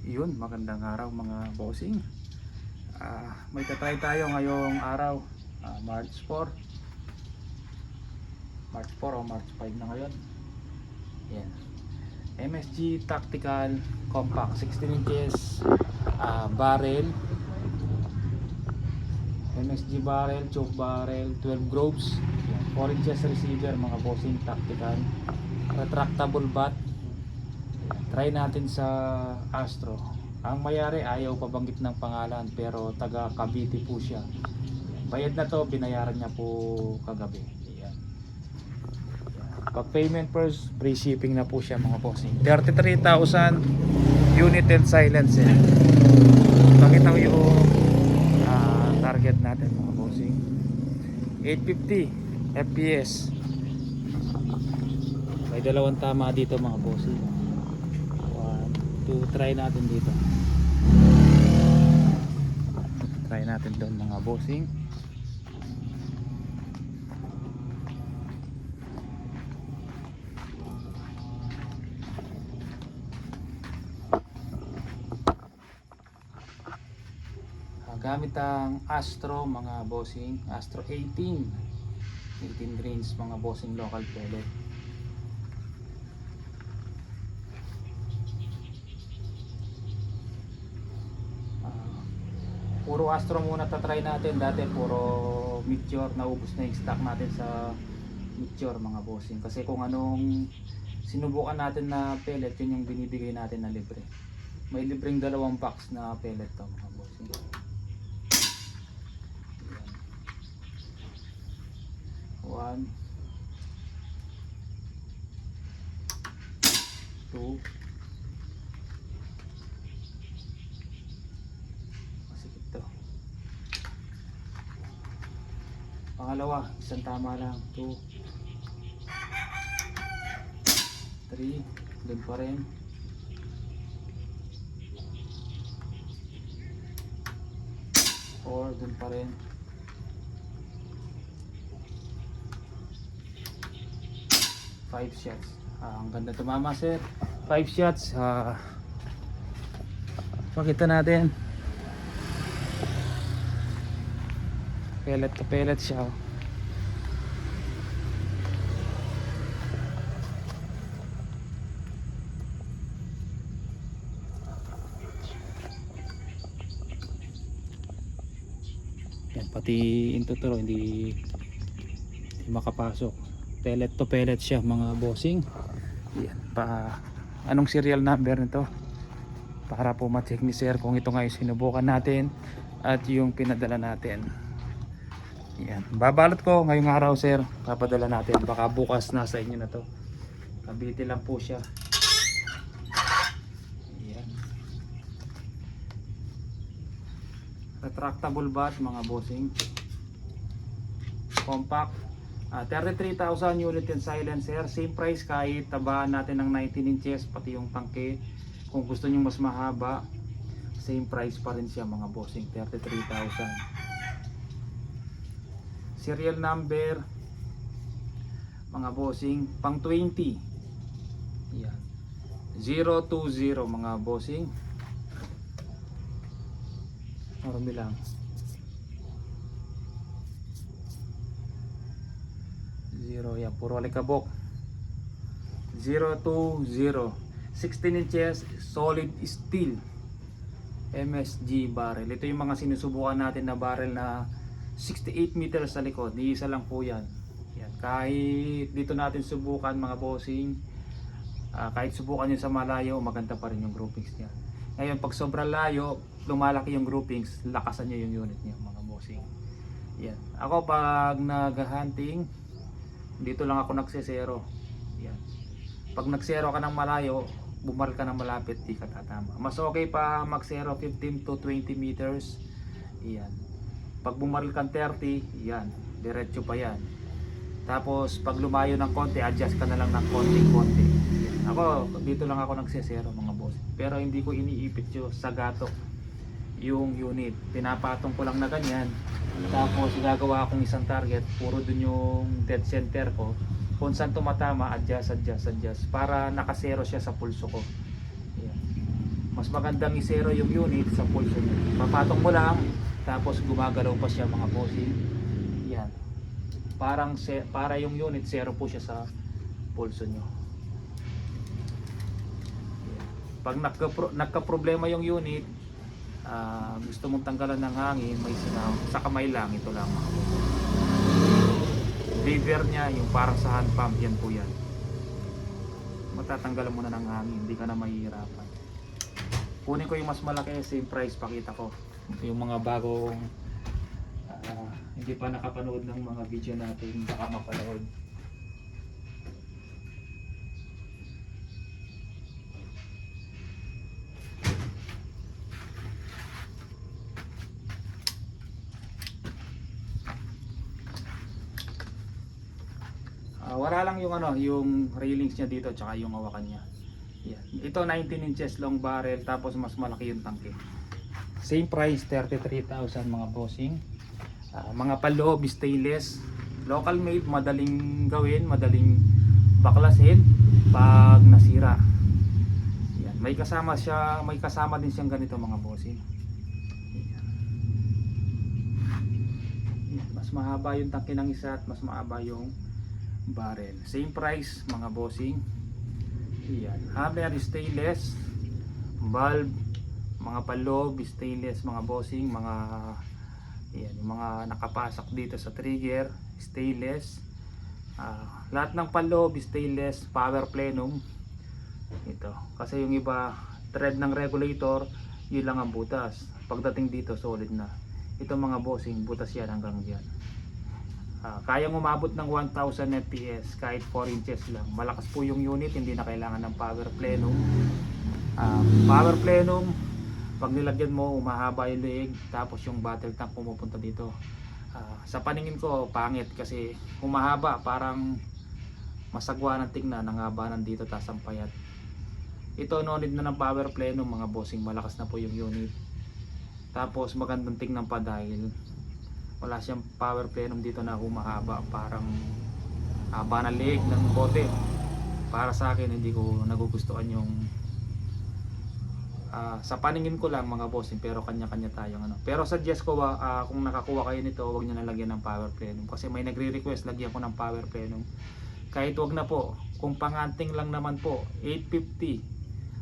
Yun, magandang araw mga bossing. May tatry tayo ngayong araw, March 4. March 4 o March 5 na ngayon. Yan. MSG Tactical Compact 16 inches barrel. MSG barrel, choke barrel, 12 groves. Yan. 4 inches receiver mga bossing, tactical. Retractable bat. Try natin sa Astro. Ang mayari ayaw pabanggit ng pangalan pero taga Cavite po siya. Bayad na to, binayaran niya po kagabi. Ayan. Pag payment first, free shipping na po siya mga bossing. 33,000 unit and silence. Pakita ko yung target natin mga bossing. 850 FPS. May dalawang tama dito mga bossing. Try natin dito. Try natin doon mga bossing. Gamit ang Astro mga bossing, Astro 18 grains mga bossing, local pellet. Puro Astro muna tatry natin. Dati puro Meteor, naubos na yung stock natin sa Meteor mga bossing. Kasi kung anong sinubukan natin na pellet, yun yung binibigay natin na libre. May libreng 2 box na pellet to mga bossing. Ayan. 1 2. Pangalawa, isang tama lang. 2 3, dun pa rin. 4, dun pa rin. 5 shots. Ang ganda tumama sir. 5 shots. Pakita natin. Pellet to pellet siya. Yan, pati intuturo hindi makapasok. Pellet to pellet siya mga bossing. Yan, anong serial number nito? Para po ma-check ni sir kung ito nga yung sinubukan natin at yung pinadala natin. Yan. Babalot ko ngayong araw sir, papadala natin. Baka bukas nasa inyo na to. Cavite lang po siya. Yan. Retractable bat mga bossing. Compact. 33,000 unit and silencer. Same price kahit tabaan natin ng 19 inches pati yung tangke. Kung gusto nyo mas mahaba, same price pa rin siya mga bossing. 33,000. Serial number mga bossing pang 20. Yan. 020 mga bossing. Marami lang. 0 yan, puro alikabok. 020 16 inches solid steel MSG barrel. Ito yung mga sinusubukan natin na barrel na 68 meters sa likod. Iisa lang po yan. Yan. Kahit dito natin subukan mga bossing, kahit subukan nyo sa malayo, maganda pa rin yung groupings niya. Ngayon pag sobrang layo, lumalaki yung groupings, lakasan nyo yung unit niya mga bossing. Yan. Ako pag nag-hunting, dito lang ako nagsesero. Yan. Pag nagsero ka ng malayo, bumaril ka ng malapit, di ka tatama. Mas okay pa magsero 15 to 20 meters. Yan. Pag bumaril kang 30, yan, diretso pa yan. Tapos pag lumayo ng konti, adjust ka na lang ng konting-konti. Ako, dito lang ako nagsesero mga boss. Pero hindi ko iniipit yung sa gatok yung unit. Pinapatong ko lang na ganyan. Tapos gagawa akong isang target, puro dun yung dead center ko. Kung saan tumatama, adjust para nakasero siya sa pulso ko. Yan. Mas magandang isero yung unit sa pulso nyo. Papatong mo lang, tapos gumagalaw pa siya mga bossing. Yan. Para yung unit, zero po siya sa pulso nyo. Pag nagka-problema yung unit, gusto mong tanggalan ng hangin, may sinaw, sa kamay lang, ito lang mga bossing. Lever niya, yung parang sa hand pump, yan po yan. Matatanggalan mo na ng hangin, hindi ka na mahihirapan. Kunin ko yung mas malaki, same price, pakita ko yung mga bagong hindi pa nakapanood ng mga video natin, baka mapanood. Wala lang yung yung railings niya dito tsaka yung hawakan niya. Yan. Ito 19 inches long barrel, tapos mas malaki yung tangke. Same price, 33,000 mga bossing. Mga paloob stainless, local made, madaling gawin, madaling baklasin pag nasira. Yan. May kasama din siyang ganito mga bossing. Yan. Yan. Mas mahaba yung tangke ng isa at mas mahaba yung barrel. Same price mga bossing. Yan. Hammer stainless, valve, mga paloob stainless mga bossing, yan, yung mga nakapasak dito sa trigger stainless. Lahat ng paloob stainless, power plenum ito. Kasi yung iba thread ng regulator, yun lang ang butas. Pagdating dito solid na. Ito mga bossing, butas yan hanggang diyan. Kayang umabot ng 1000 fps kahit 4 inches lang. Malakas po yung unit, hindi na kailangan ng power plenum. Power plenum, pag nilagyan mo, umahaba yung leeg, tapos yung battle tank pumupunta dito. Sa paningin ko, pangit kasi humahaba, parang masagwa ng tingnan, ang haba nandito, tas ang payat. Ito, no need na ng power plenum mga bossing, malakas na po yung unit. Tapos magandang tingnan pa dahil wala siyang power plenum dito na humahaba, parang haba na leeg ng bote. Para sa akin, hindi ko nagugustuhan yung sa paningin ko lang mga bossing, pero kanya-kanya tayong Pero suggest ko kung nakakuha kayo nito, huwag niyo na lagyan ng power plenum kasi may nagre-request lagyan ko ng power plenum. Kahit wag na po, kung panganting lang naman po, 850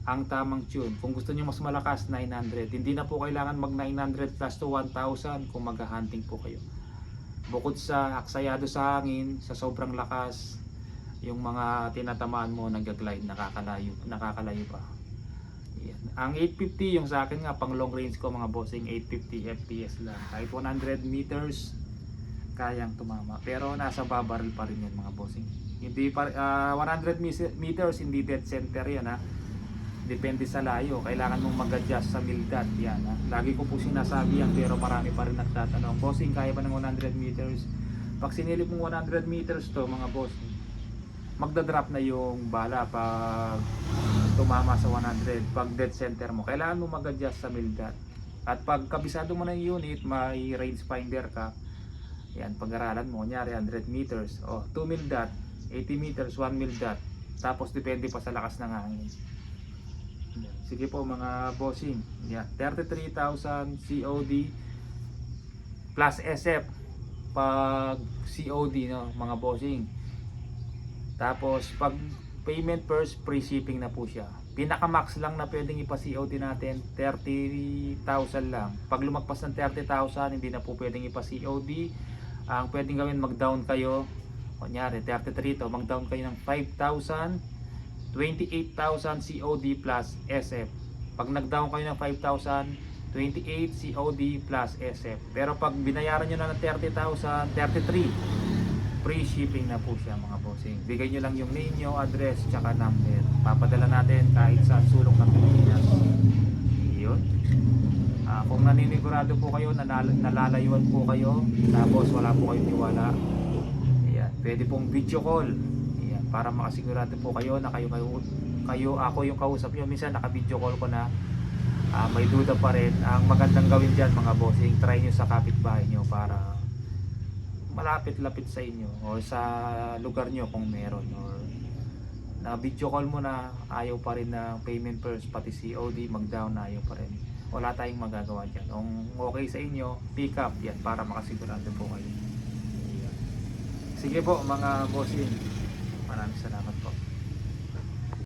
ang tamang tune. Kung gusto niyo mas malakas, 900. Hindi na po kailangan mag 900 plus to 1000 kung mag-hunting po kayo. Bukod sa aksayado sa hangin, sa sobrang lakas, yung mga tinatamaan mo nag-glide, nakakalayo pa. Yan. Ang 850 yung sa akin nga pang long range ko mga bossing, 850 fps lang. Kahit 100 meters kayang tumama. Pero nasa babarrel pa rin yan mga bossing. Hindi 100 meters hindi dead center yan ha. Depende sa layo, kailangan mong mag-adjust sa mildat yan ha. Lagi ko po sinasabi yan, pero marami pa rin nagtatanong, bossing kaya ba ng 100 meters? Pag sinilip mong 100 meters to mga bossing, magdadrop na yung bala pag tumama sa 100. Pag dead center mo, kailangan mo mag-adjust sa mildat. At pag kabisado mo na yung unit, may range finder ka, yan, pag-aralan mo, kunyari 100 meters o 2 mildat, 80 meters, 1 mildat, tapos depende pa sa lakas ng hangin. Sige po mga bossing, yeah, 33,000 COD plus SF pag COD no mga bossing. Tapos pag payment first, free shipping na po siya. Pinaka max lang na pwedeng ipa-COD natin 30,000 lang. Pag lumagpas ng 30,000 hindi na po pwedeng ipa-COD. Ang pwedeng gawin, mag-down kayo, kunyari 33 to, mag-down kayo ng 5,000, 28,000 COD plus SF. Pag nag-down kayo ng 5,000, 28 COD plus SF. Pero pag binayaran nyo na ng 30,000, 33, free shipping na po siya mga bossing. Bigay nyo lang yung name nyo, address, tsaka number. Papadala natin kahit saan sulok ng Pilipinas. Yun. Kung naninigurado po kayo, nalalayuan po kayo, tapos wala po kayong tiwala, ayan, pwede pong video call. Para makasigurado po kayo na kayo ako yung kausap nyo. Minsan naka-video call ko na may duda pa rin. Ang magandang gawin dyan mga bossing, try nyo sa kapitbahay nyo para malapit-lapit sa inyo o sa lugar nyo kung meron, or na video call mo na ayaw pa rin na payment first, pati COD mag-down na ayaw pa rin. Wala tayong magagawa dyan. Kung okay sa inyo, pick up yan para makasigurado po kayo. Sige po mga bossing, maraming salamat po.